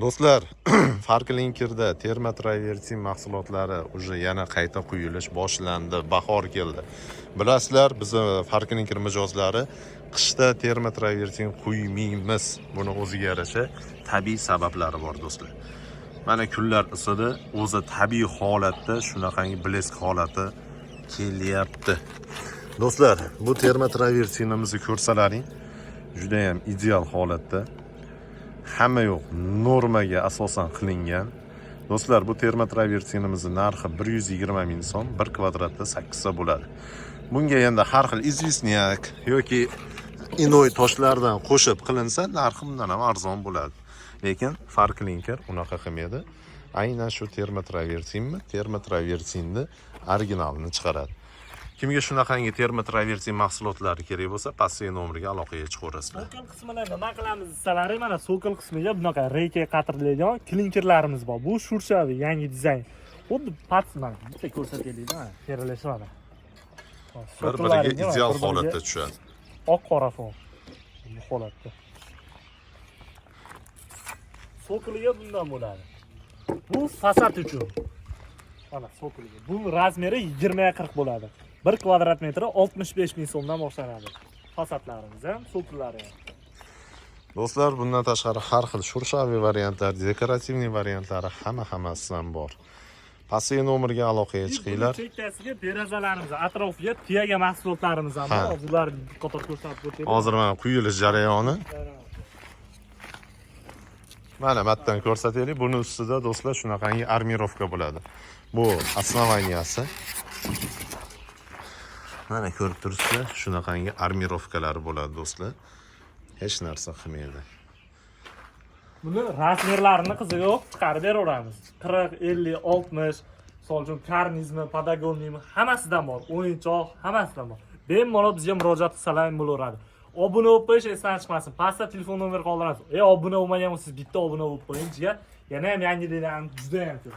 Do'stlar, Farklinkerda terma traversin mahsulotlari уже yana qayta quyilish boshlandi. Bahor keldi. Bilasizlar, biz Farklinker mijozlari qishda terma traversin quymaymiz. Buni o'ziga yarasha tabiiy sabablari bor, do'stlar. Mana kunlar isidi, o'zi tabiiy holatda shunaqangi blesk holati kelyapti. Do'stlar, bu terma traversinimizni ko'rsalaring, juda ham ideal holatda. Hamma yo'q, normaga asosan qilingan. Do'stlar, bu terma traversinimizning narxi 120 ming so'm, 1 kvadratda 8 ta bo'ladi. Bunga endi har xil izvisnyak yoki inoy toshlardan qo'shib qilinsa, narxi bundan ham arzon bo'ladi. Lekin Farklinker unaqa qilmaydi. Aynan shu terma traversinni originalini chiqaradi. Kimga shunaqangi terma traversin mahsulotlari kerak bo'lsa, passiy nomeriga aloqaga chiqaverasizlar. Sokol qismida nima qilamiz desalari, mana sokol qismiga bunaqa reyka qatirlaydigan klinkerlarimiz bor. Bu Shurshaviy yangi dizayn. Xuddi pats mana bitta ko'rsataylik-da, terilashadi. Bir-biriga ideal holatda tushadi. Oq qora fon. Bu holatda. Sokoliga bundan bo'ladi. Bu fasad uchun. Mana sokoliga. Bu razmeri 20 ga 40 bo'ladi. 1 kvadrat metri 65 ming so'mdan boshlanadi. Fasadlarimiz ham, so'killari ham. Do'stlar, bundan tashqari har xil Shurshaviy variantlar, dekorativniy variantlari hammasidan bor. Passiy nomeriga aloqaga chiqinglar. Chekkasiga derazalarimiz, atrofiga tuyaga mahsulotlarimiz ham bor. Bularni qator ko'rsatib o'taylik. Hozir mana quyilish jarayoni. Mana matdan ko'rsataylik. Buni ustida do'stlar shunaqangi armirovka bo'ladi. Bu основанияsi. Mana ko'rib turibsizlar, shunaqangi armirovkalar bo'ladi do'stlar. Hech narsa qilmaydi. Buni razmerlarini qizig'i yo'q, chiqarib beraveramiz. 40, 50, 60, misol uchun karnizmi, padagoniymi, hammasidan bor. O'yinchoq, hammasidan bor. Bemalol bizga murojaat qilsalar ham bo'laveradi. Obuna bo'lib qo'yish esdan chiqmasin. Pastda telefon nomeri qoldirasiz. Obuna bo'lmagan bo'lsangiz bitta obuna bo'lib qo'ying. Yana ham yangiliklarni juda ham ko'p.